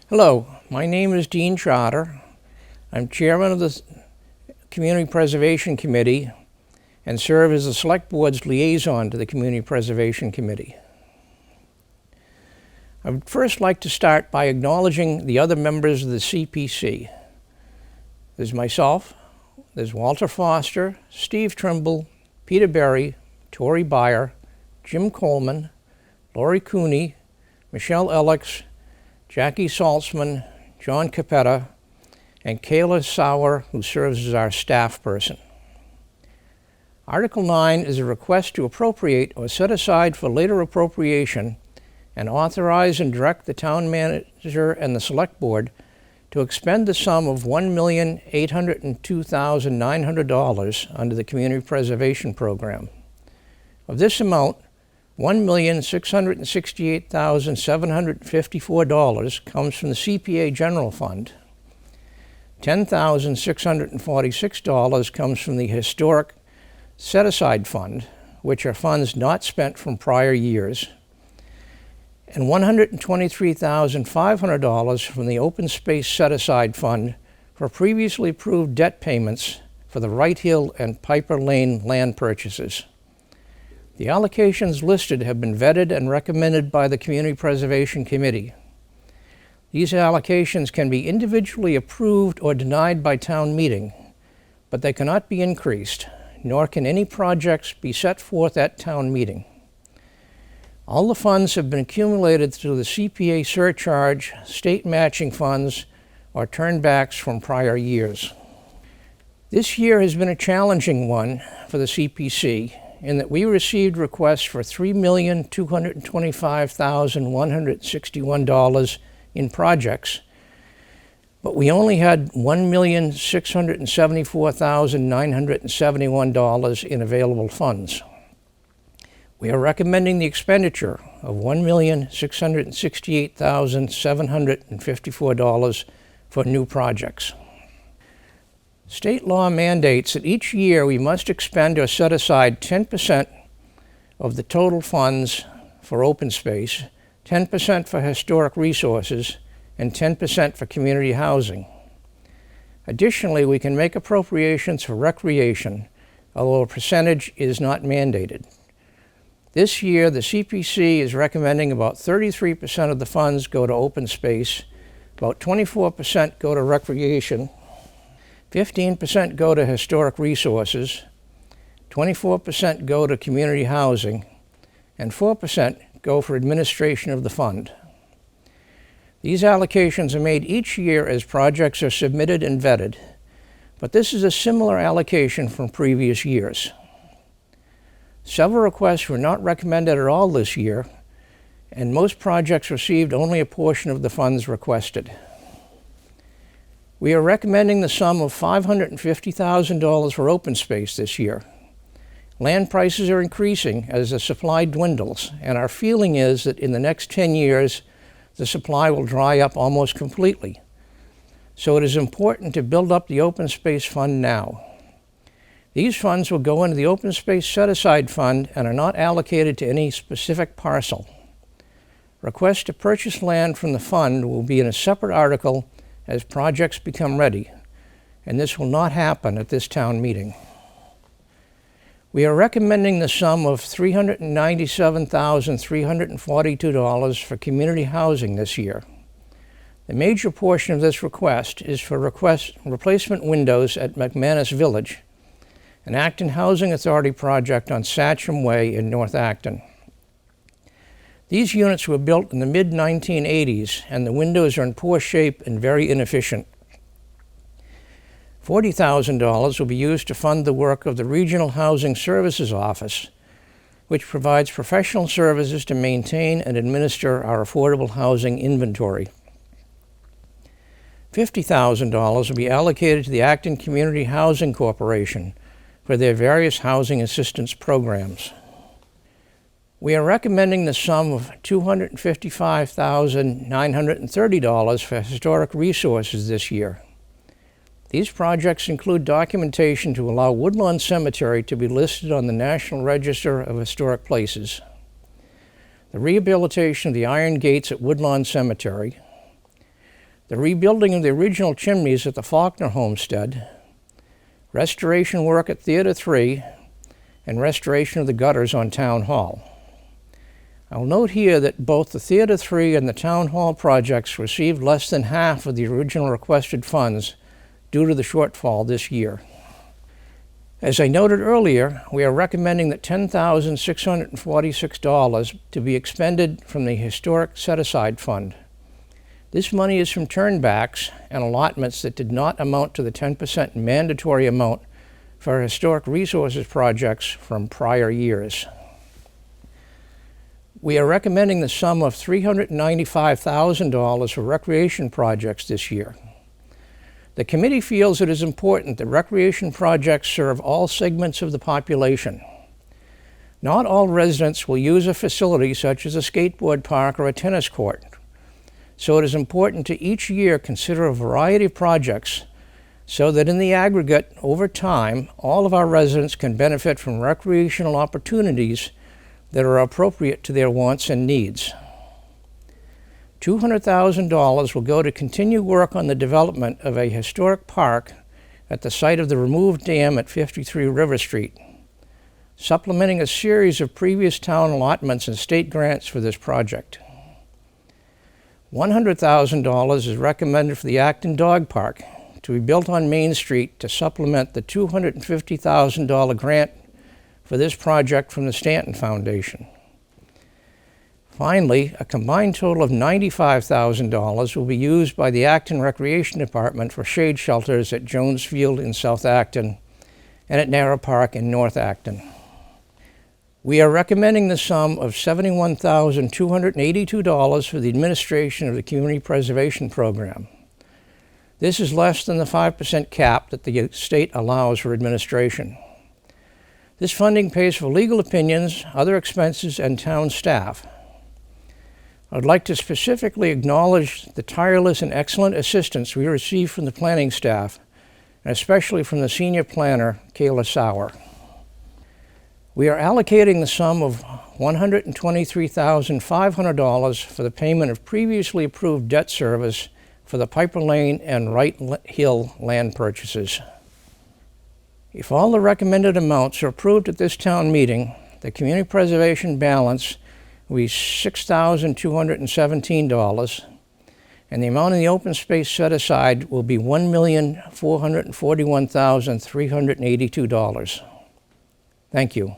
Hello, my name is Dean Trotter. I'm chairman of the Community Preservation Committee and serve as the Select Board's liaison to the Community Preservation Committee. I would first like to start by acknowledging the other members of the CPC. There's myself, there's Walter Foster, Steve Trimble, Peter Berry, Tori Beyer, Jim Coleman, Lori Cooney, Michelle Ellix, Jackie Saltzman, John Capetta, and Kayla Sauer, who serves as our staff person. Article 9 is a request to appropriate or set aside for later appropriation and authorize and direct the town manager and the select board to expend the sum of $1,802,900 under the Community Preservation Program. Of this amount, $1,668,754 comes from the CPA General Fund. $10,646 comes from the Historic Set-Aside Fund, which are funds not spent from prior years, and $123,500 from the Open Space Set-Aside Fund for previously approved debt payments for the Wright Hill and Piper Lane land purchases. The allocations listed have been vetted and recommended by the Community Preservation Committee. These allocations can be individually approved or denied by town meeting, but they cannot be increased, nor can any projects be set forth at town meeting. All the funds have been accumulated through the CPA surcharge, state matching funds, or turnbacks from prior years. This year has been a challenging one for the CPC, in that we received requests for $3,225,161 in projects, but we only had $1,674,971 in available funds. We are recommending the expenditure of $1,668,754 for new projects. State law mandates that each year we must expend or set aside 10% of the total funds for open space, 10% for historic resources, and 10% for community housing. Additionally, we can make appropriations for recreation, although a percentage is not mandated. This year, the CPC is recommending about 33% of the funds go to open space, about 24% go to recreation, 15% go to historic resources, 24% go to community housing, and 4% go for administration of the fund. These allocations are made each year as projects are submitted and vetted, but this is a similar allocation from previous years. Several requests were not recommended at all this year, and most projects received only a portion of the funds requested. We are recommending the sum of $550,000 for open space this year. Land prices are increasing as the supply dwindles, and our feeling is that in the next 10 years, the supply will dry up almost completely. So it is important to build up the Open Space Fund now. These funds will go into the Open Space Set-Aside Fund and are not allocated to any specific parcel. Requests to purchase land from the fund will be in a separate article as projects become ready, and this will not happen at this town meeting. We are recommending the sum of $397,342 for community housing this year. The major portion of this request is for replacement windows at McManus Village, an Acton Housing Authority project on Satcham Way in North Acton. These units were built in the mid-1980s, and the windows are in poor shape and very inefficient. $40,000 will be used to fund the work of the Regional Housing Services Office, which provides professional services to maintain and administer our affordable housing inventory. $50,000 will be allocated to the Acton Community Housing Corporation for their various housing assistance programs. We are recommending the sum of $255,930 for historic resources this year. These projects include documentation to allow Woodlawn Cemetery to be listed on the National Register of Historic Places, the rehabilitation of the iron gates at Woodlawn Cemetery, the rebuilding of the original chimneys at the Faulkner homestead, restoration work at Theater 3, and restoration of the gutters on Town Hall. I'll note here that both the Theater 3 and the Town Hall projects received less than half of the original requested funds due to the shortfall this year. As I noted earlier, we are recommending that $10,646 to be expended from the Historic Set-Aside Fund. This money is from turnbacks and allotments that did not amount to the 10% mandatory amount for historic resources projects from prior years. We are recommending the sum of $395,000 for recreation projects this year. The committee feels it is important that recreation projects serve all segments of the population. Not all residents will use a facility such as a skateboard park or a tennis court, so it is important to each year consider a variety of projects so that in the aggregate, over time, all of our residents can benefit from recreational opportunities that are appropriate to their wants and needs. $200,000 will go to continue work on the development of a historic park at the site of the removed dam at 53 River Street, supplementing a series of previous town allotments and state grants for this project. $100,000 is recommended for the Acton Dog Park to be built on Main Street to supplement the $250,000 grant for this project from the Stanton Foundation. Finally, a combined total of $95,000 will be used by the Acton Recreation Department for shade shelters at Jones Field in South Acton and at Narrow Park in North Acton. We are recommending the sum of $71,282 for the administration of the Community Preservation Program. This is less than the 5% cap that the state allows for administration. This funding pays for legal opinions, other expenses, and town staff. I'd like to specifically acknowledge the tireless and excellent assistance we receive from the planning staff, and especially from the senior planner, Kayla Sauer. We are allocating the sum of $123,500 for the payment of previously approved debt service for the Piper Lane and Wright Hill land purchases. If all the recommended amounts are approved at this town meeting, the community preservation balance will be $6,217, and the amount in the open space set aside will be $1,441,382. Thank you.